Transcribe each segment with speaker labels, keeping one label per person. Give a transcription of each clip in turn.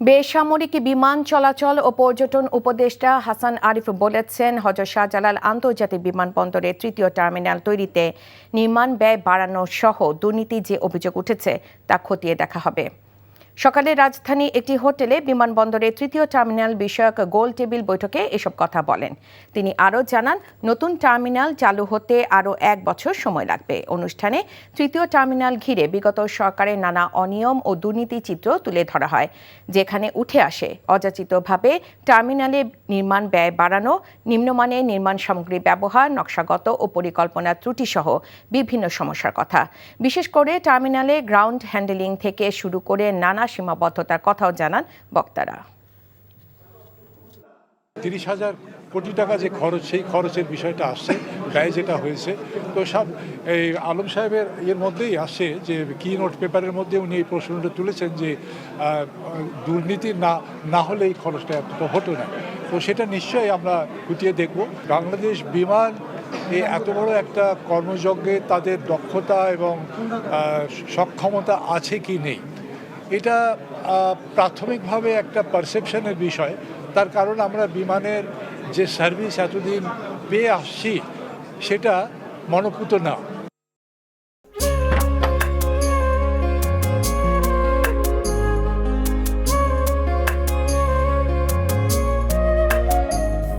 Speaker 1: বেসামরিক বিমান চলাচল ও পর্যটন উপদেষ্টা হাসান আরিফ বলেছেন, হযরত শাহজালাল আন্তর্জাতিক বিমানবন্দরের তৃতীয় টার্মিনাল তৈরিতে নির্মাণ ব্যয় বাড়ানো সহ দুর্নীতি যে অভিযোগ উঠেছে তা খতিয়ে দেখা হবে। সকালে রাজধানী একটি হোটেলে বিমানবন্দরের তৃতীয় টার্মিনাল বিষয়ক গোল টেবিল বৈঠকে এসব কথা বলেন। তিনি আরও জানান, নতুন টার্মিনাল চালু হতে আরও 1 বছর সময় লাগবে। অনুষ্ঠানে তৃতীয় টার্মিনাল ঘিরে বিগত সরকারের নানা অনিয়ম ও দুর্নীতি চিত্র তুলে ধরা হয়, যেখানে উঠে আসে অযাচিতভাবে টার্মিনালে নির্মাণ ব্যয় বাড়ানো, নিম্নমানের নির্মাণ সামগ্রী ব্যবহার, নকশাগত ও পরিকল্পনার ত্রুটিসহ বিভিন্ন সমস্যার কথা। বিশেষ করে টার্মিনালে গ্রাউন্ড হ্যান্ডেলিং থেকে শুরু করে নানা সীমাবদ্ধতার কথাও জানান বক্তারা।
Speaker 2: 30,000 কোটি টাকা যে খরচ, সেই খরচের বিষয়টা আসছে, ব্যয় যেটা হয়েছে। তো সব এই আলম সাহেবের এর মধ্যেই আসে যে কি নোট পেপারের মধ্যে উনি এই প্রশ্নটা তুলেছেন যে দুর্নীতি না হলে এই খরচটা এতটা হতো না। তো সেটা নিশ্চয়ই আমরা খুঁটিয়ে দেখব। বাংলাদেশ বিমান এত বড় একটা কর্মযজ্ঞে তাদের দক্ষতা এবং সক্ষমতা আছে কি নেই, এটা প্রাথমিকভাবে একটা পারসেপশনের বিষয়। তার কারণ আমরা বিমানের যে সার্ভিস এতদিন পেয়ে আসছি সেটা মনপুত না।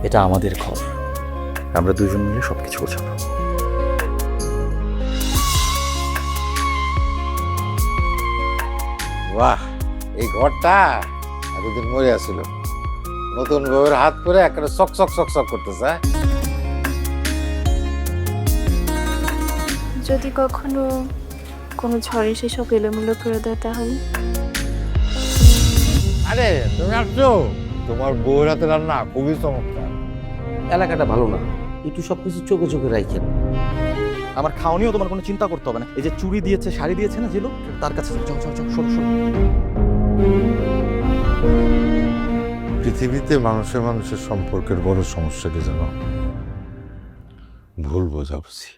Speaker 3: এটা আমাদের ঘর, আমরা দুজন মিলে সবকিছু গোছাবো।
Speaker 4: বাহ, এই ঘরটা এতদিন মরে আসছিল, নতুন বউয়ের হাত পরে একটা চক চক চক চক করতেছে।
Speaker 5: যদি কখনো কোনো ঝড়ে সেসব এলোমেলো করে দেয় তাহলে?
Speaker 4: আরে তুমি আসছো, তোমার বউয়ের হাতে রান্না খুবই চমৎকার।
Speaker 3: এলাকাটা ভালো না, একটু সবকিছু চোখে চোখে রাখেন। আমার খাওয়ানিও তোমার কোনো চিন্তা করতে হবে না। এই যে চুড়ি দিয়েছে, শাড়ি দিয়েছে না যেগুলো, তার কাছে যাও যাও যাও, সরো সরো।
Speaker 6: পৃথিবীতে মানুষের সম্পর্কের বড় সমস্যা কি জানো? ভুল বোঝাবুঝি।